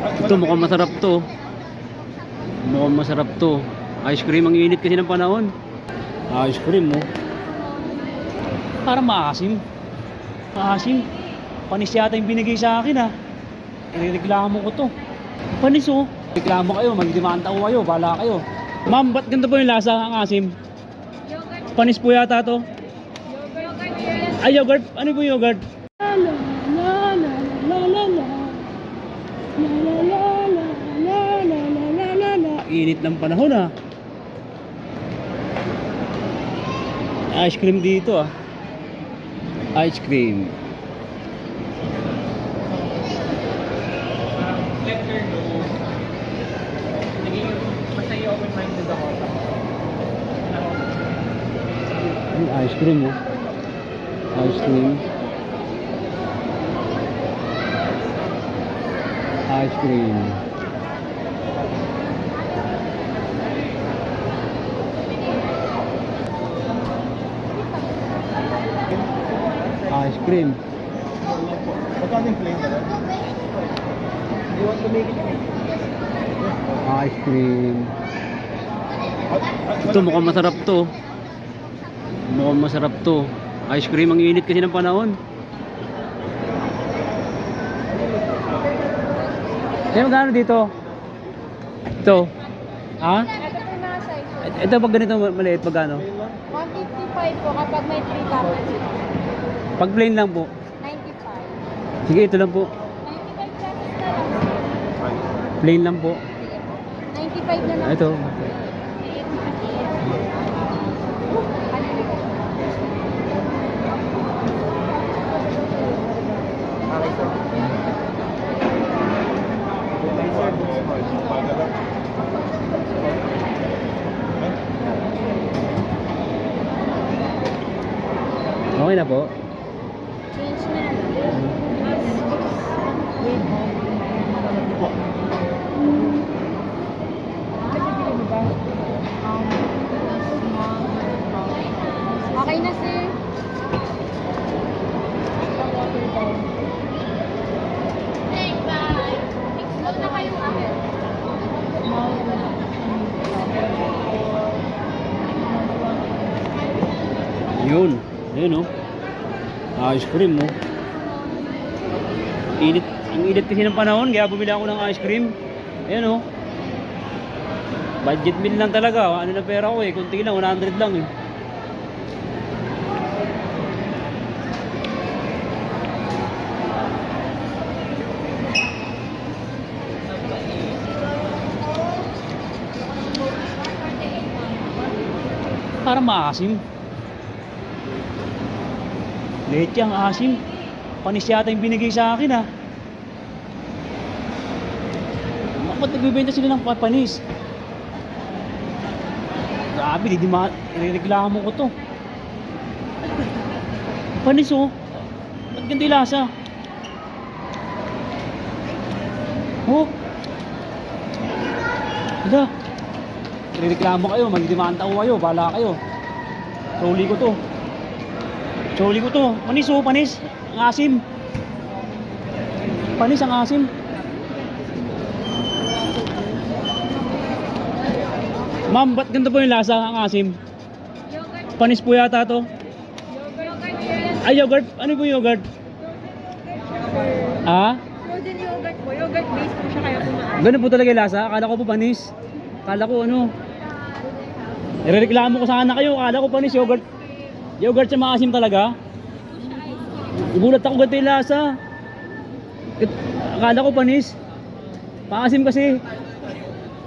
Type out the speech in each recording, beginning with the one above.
Ito mukhang masarap to. Mukhang masarap to. Ice cream, ang init kasi ng panahon. Ice cream mo. Parang maasim. Maasim. Panis yata yung binigay sa akin ah. Reklamo ko to. Panis oh. Reklamo kayo, magdimanda ko kayo, bala kayo. Ma'am, ba't ganito po yung lasa ang asim? Yogurt. Panis po yata to. Yogurt. Ay, yogurt. Ano po yung yogurt? La la la la la la. La la la la la la la la la la. Init ng panahon ah. Ice cream dito ah. Ice cream. Ice cream oh. Ice cream. Ice cream. Ice cream. Magkano yung plain na lang? You want to make it? Ice cream. Ito mukhang masarap to. Mukhang masarap to. Ice cream, ang init kasi ng panahon. Kaya magkano dito? Ito. Ha? Ito po na size. Ito pag ganito maliit, magkano? 155 po kapag may 3 tablets. Pag plain lang po. 95. Sige, ito lang po. 95 pesos na lang. Plain lang po. Sige po. 95 na lang. Ito. Okay, sir. Okay, sir. Pagala. Okay na po. Change na lang. Okay na sir. Explode na kayo agad. Yun. Ayun oh. Ice cream oh. Init. Ang init kasi ng panahon, kaya bumili ako ng ice cream. Ayun oh. Budget meal lang talaga. Ano na pera ko eh. Kunti lang, 100 lang eh. Parang maasim. Leche ang asim. Panis yata yung binigay sa akin ah. Ba't nagbibenta sila ng panis? Grabe, reklamo ko to. Panis oh. Ba't ganito yung lasa? Oh. Hala. Reklamo kayo, magdimanda ko kayo, bala kayo. Soli ko to. Soli ko to. Panis oh, panis. Ang asim. Panis ang asim. Ma'am, ba't ganito po yung lasa ang asim? Yogurt. Panis po yata to. Yogurt. Ay, yogurt. Ano po yung yogurt? Ah? Frozen yogurt po. Yogurt based po siya kaya pumaan. Ganun po talaga yung lasa. Akala ko po panis. Akala ko ano. Irereklamo ko sana kayo. Akala ko panis yogurt. Yogurt siya maasim talaga. Gulat ako ganito yung lasa. Akala ko panis. Maasim kasi.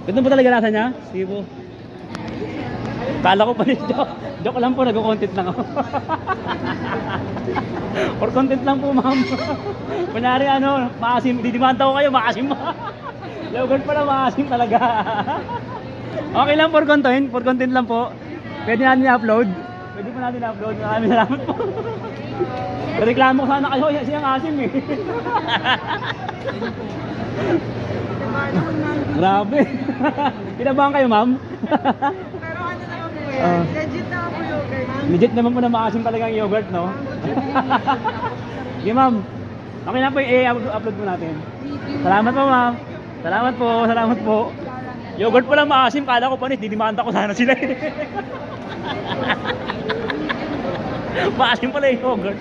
Ganun po talaga lasa niya? Sige po. Akala ko panis. Joke lang po. Nag-content lang ako. For content lang po ma'am. Kunyari ano. Maasim. Didimanda ko kayo. Maasim. Yogurt pala maasim talaga. Okay lang for content. For content lang po. Pwede natin i-upload. Pwede po natin i-upload. Maraming salamat po. Reklamo ko sana kayo. Siyang asim eh. Grabe. Kinabahan kayo ma'am? Pero ano naman po yan? Legit na po yogurt. Legit naman po na maasim talaga ang yogurt, no? Sige ma'am. Okay na po i-upload po natin. Salamat po ma'am. Salamat po, salamat po. Yogurt pala maasim, kala ko panis, didimanda ko sana sila eh. Maasim pala yung yogurt.